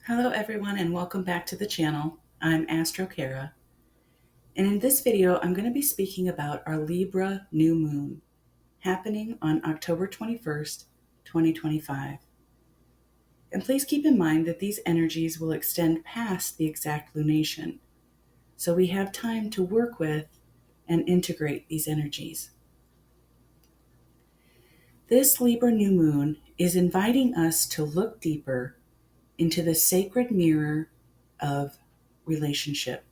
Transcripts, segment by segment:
Hello everyone and welcome back to the channel. I'm AstroKara, and in this video I'm going to be speaking about our Libra new moon happening on October 21st, 2025. And please keep in mind that these energies will extend past the exact lunation, so we have time to work with and integrate these energies. This Libra new moon is inviting us to look deeper into the sacred mirror of relationship.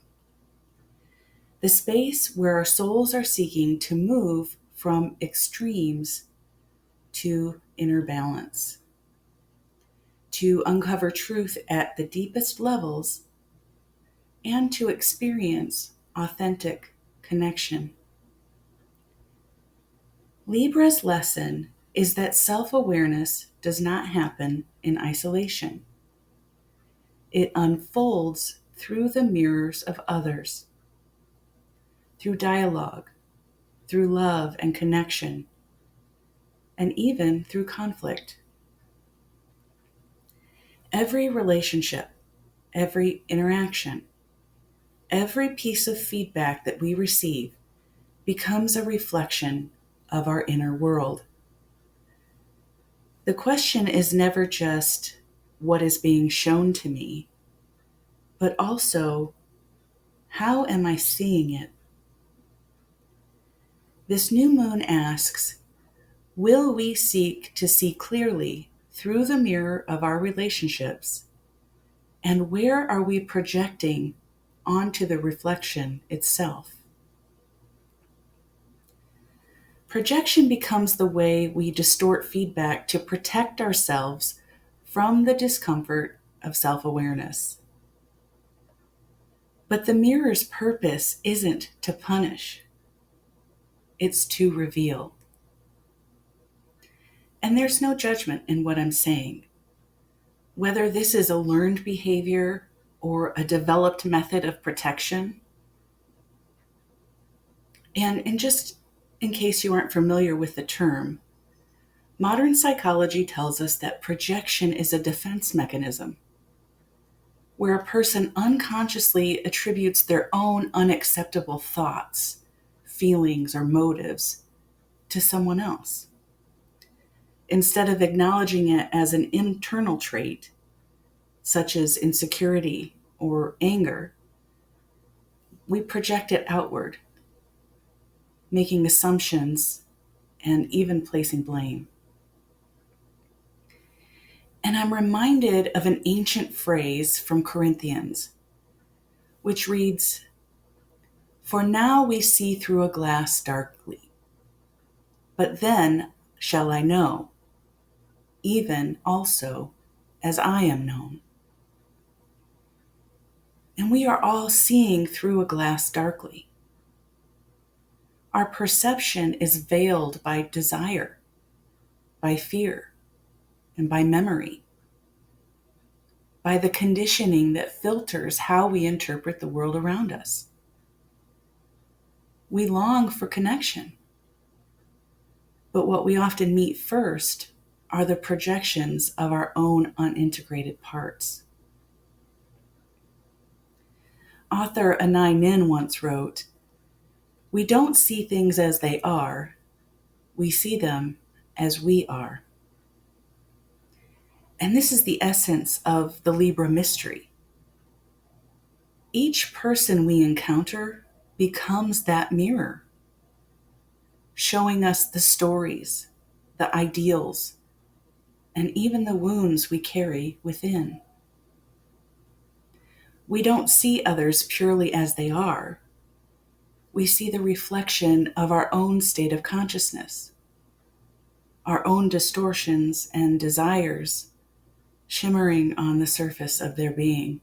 The space where our souls are seeking to move from extremes to inner balance, to uncover truth at the deepest levels, and to experience authentic connection. Libra's lesson is that self-awareness does not happen in isolation. It unfolds through the mirrors of others, through dialogue, through love and connection, and even through conflict. Every relationship, every interaction, every piece of feedback that we receive becomes a reflection of our inner world. The question is never just what is being shown to me, but also how am I seeing it? This new moon asks, will we seek to see clearly through the mirror of our relationships? And where are we projecting onto the reflection itself? Projection becomes the way we distort feedback to protect ourselves from the discomfort of self-awareness. But the mirror's purpose isn't to punish, it's to reveal. And there's no judgment in what I'm saying. Whether this is a learned behavior or a developed method of protection. And just in case you aren't familiar with the term, modern psychology tells us that projection is a defense mechanism where a person unconsciously attributes their own unacceptable thoughts, feelings, or motives to someone else. Instead of acknowledging it as an internal trait, such as insecurity or anger, we project it outward, making assumptions and even placing blame. And I'm reminded of an ancient phrase from Corinthians, which reads, "For now we see through a glass darkly, but then shall I know, even also as I am known." And we are all seeing through a glass darkly. Our perception is veiled by desire, by fear, and by memory, by the conditioning that filters how we interpret the world around us. We long for connection, but what we often meet first are the projections of our own unintegrated parts. Author Anai Nin once wrote, "We don't see things as they are, we see them as we are." And this is the essence of the Libra mystery. Each person we encounter becomes that mirror, showing us the stories, the ideals, and even the wounds we carry within. We don't see others purely as they are. We see the reflection of our own state of consciousness, our own distortions and desires shimmering on the surface of their being.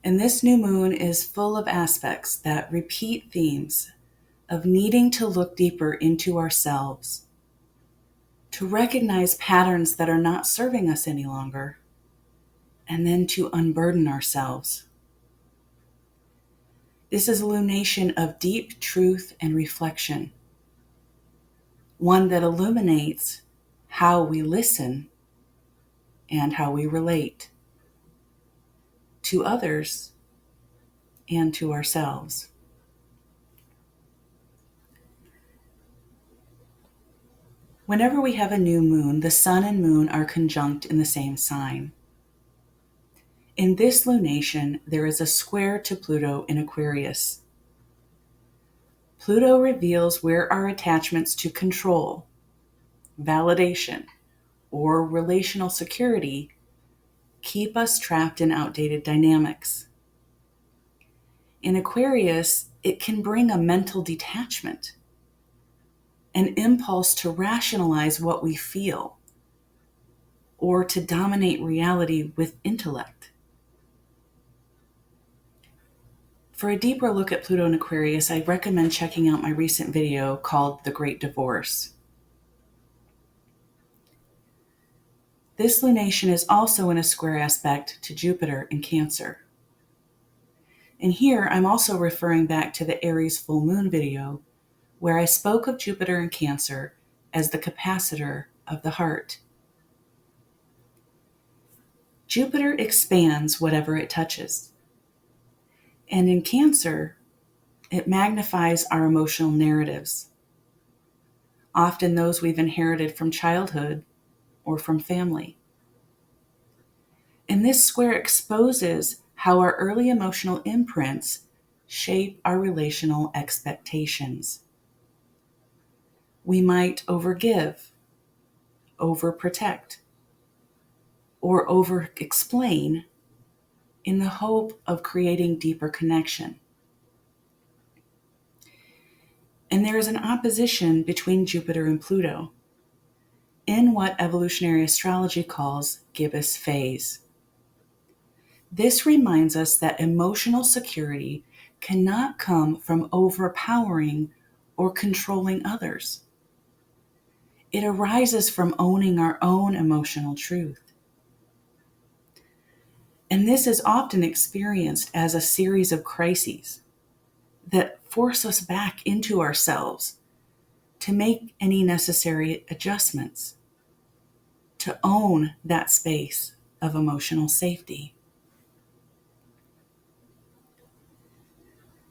And this new moon is full of aspects that repeat themes of needing to look deeper into ourselves, to recognize patterns that are not serving us any longer, and then to unburden ourselves. This is a lunation of deep truth and reflection, one that illuminates how we listen and how we relate to others and to ourselves. Whenever we have a new moon, the sun and moon are conjunct in the same sign. In this lunation, there is a square to Pluto in Aquarius. Pluto reveals where our attachments to control, validation, or relational security keep us trapped in outdated dynamics. In Aquarius, it can bring a mental detachment, an impulse to rationalize what we feel, or to dominate reality with intellect. For a deeper look at Pluto in Aquarius, I recommend checking out my recent video called The Great Divorce. This lunation is also in a square aspect to Jupiter in Cancer. And here I'm also referring back to the Aries full moon video, where I spoke of Jupiter in Cancer as the capacitor of the heart. Jupiter expands whatever it touches. And in Cancer, it magnifies our emotional narratives, often those we've inherited from childhood or from family. And this square exposes how our early emotional imprints shape our relational expectations. We might overgive, overprotect, or over-explain in the hope of creating deeper connection. And there is an opposition between Jupiter and Pluto in what evolutionary astrology calls gibbous phase. This reminds us that emotional security cannot come from overpowering or controlling others. It arises from owning our own emotional truth. And this is often experienced as a series of crises that force us back into ourselves to make any necessary adjustments, to own that space of emotional safety.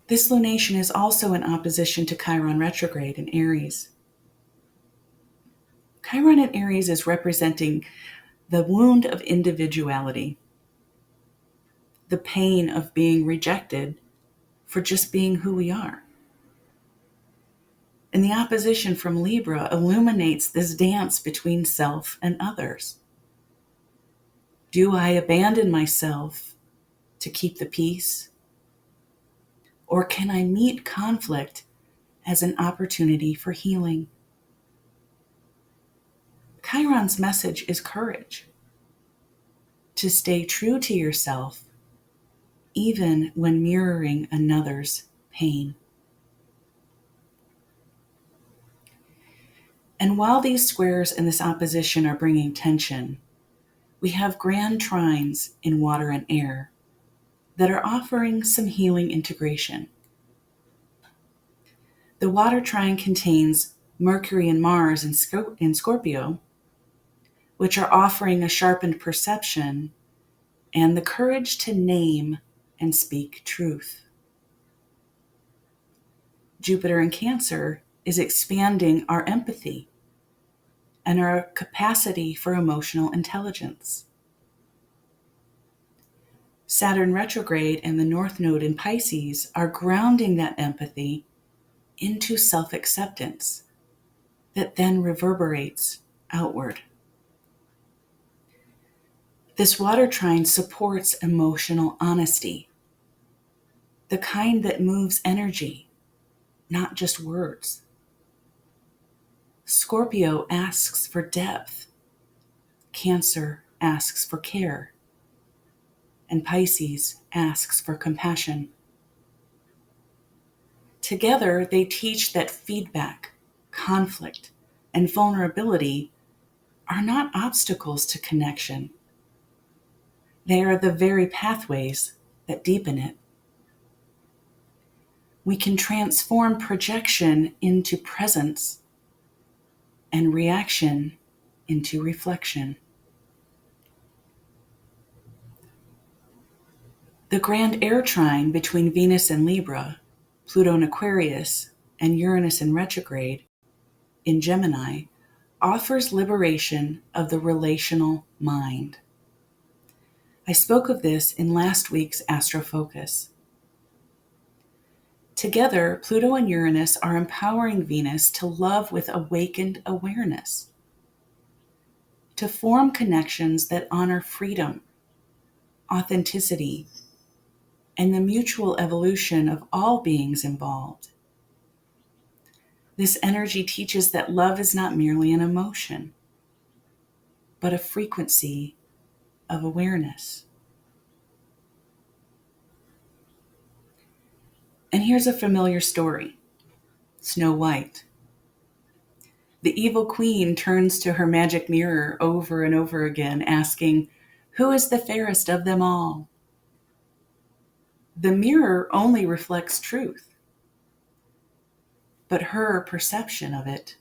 This lunation is also in opposition to Chiron retrograde in Aries. Chiron in Aries is representing the wound of individuality, the pain of being rejected for just being who we are. And the opposition from Libra illuminates this dance between self and others. Do I abandon myself to keep the peace? Or can I meet conflict as an opportunity for healing? Chiron's message is courage. To stay true to yourself, even when mirroring another's pain. And while these squares and this opposition are bringing tension, we have grand trines in water and air that are offering some healing integration. The water trine contains Mercury and Mars in Scorpio, which are offering a sharpened perception and the courage to name and speak truth. Jupiter in Cancer is expanding our empathy and our capacity for emotional intelligence. Saturn retrograde and the North Node in Pisces are grounding that empathy into self-acceptance that then reverberates outward. This water trine supports emotional honesty, the kind that moves energy, not just words. Scorpio asks for depth. Cancer asks for care. And Pisces asks for compassion. Together, they teach that feedback, conflict, and vulnerability are not obstacles to connection. They are the very pathways that deepen it. We can transform projection into presence and reaction into reflection. The grand air trine between Venus and Libra, Pluto in Aquarius, and Uranus in retrograde in Gemini offers liberation of the relational mind. I spoke of this in last week's Astrofocus. Together, Pluto and Uranus are empowering Venus to love with awakened awareness, to form connections that honor freedom, authenticity, and the mutual evolution of all beings involved. This energy teaches that love is not merely an emotion, but a frequency of awareness. And here's a familiar story: Snow White. The evil queen turns to her magic mirror over and over again, asking, "Who is the fairest of them all?" The mirror only reflects truth, but her perception of it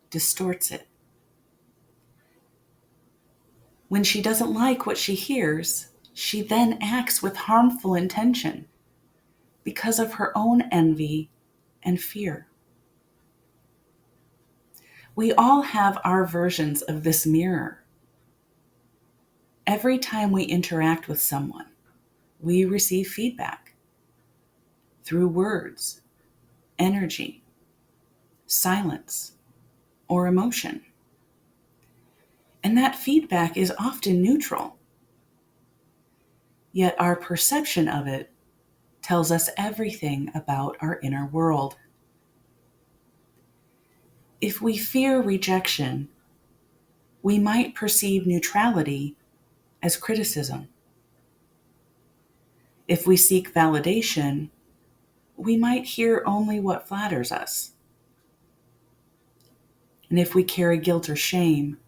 distorts it. When she doesn't like what she hears, she then acts with harmful intention because of her own envy and fear. We all have our versions of this mirror. Every time we interact with someone, we receive feedback through words, energy, silence, or emotion. And that feedback is often neutral. Yet our perception of it tells us everything about our inner world. If we fear rejection, we might perceive neutrality as criticism. If we seek validation, we might hear only what flatters us. And if we carry guilt or shame,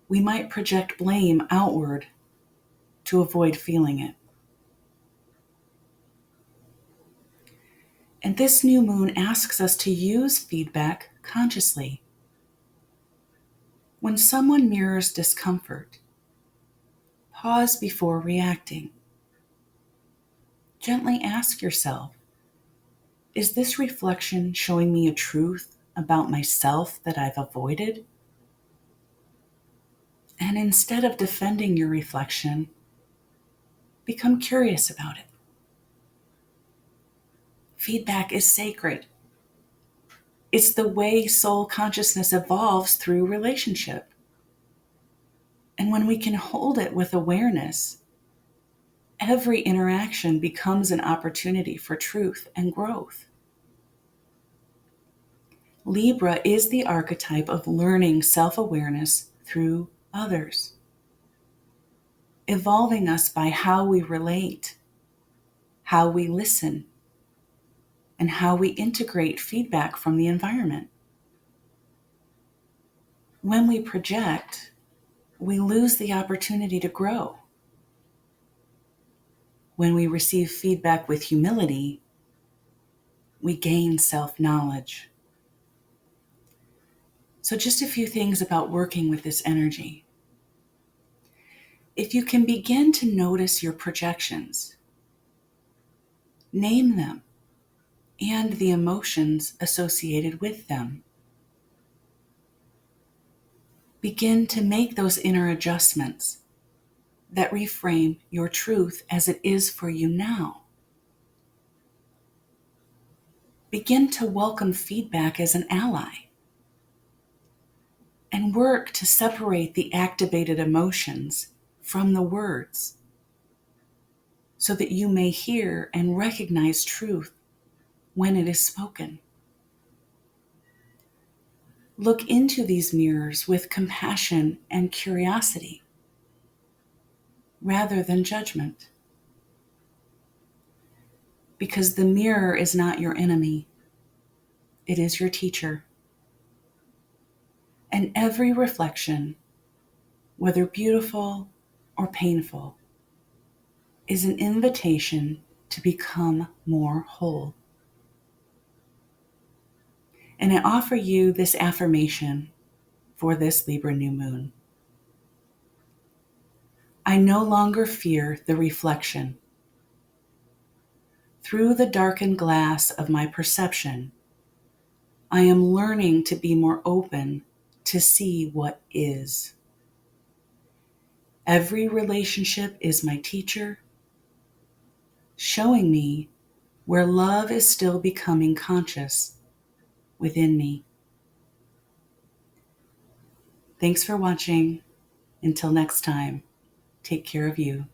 we might project blame outward to avoid feeling it. And this new moon asks us to use feedback consciously. When someone mirrors discomfort, pause before reacting. Gently ask yourself, is this reflection showing me a truth about myself that I've avoided? And instead of defending your reflection, become curious about it. Feedback is sacred. It's the way soul consciousness evolves through relationship. And when we can hold it with awareness, every interaction becomes an opportunity for truth and growth. Libra is the archetype of learning self-awareness through others, evolving us by how we relate, how we listen, and how we integrate feedback from the environment. When we project, we lose the opportunity to grow. When we receive feedback with humility, we gain self-knowledge. So just a few things about working with this energy. If you can begin to notice your projections, name them and the emotions associated with them. Begin to make those inner adjustments that reframe your truth as it is for you now. Begin to welcome feedback as an ally and work to separate the activated emotions from the words so that you may hear and recognize truth when it is spoken. Look into these mirrors with compassion and curiosity rather than judgment, because the mirror is not your enemy, it is your teacher. And every reflection, whether beautiful or painful, is an invitation to become more whole. And I offer you this affirmation for this Libra new moon. I no longer fear the reflection Through the darkened glass of my perception, I am learning to be more open to see what is. Every relationship is my teacher, showing me where love is still becoming conscious within me. Thanks for watching. Until next time, take care of you.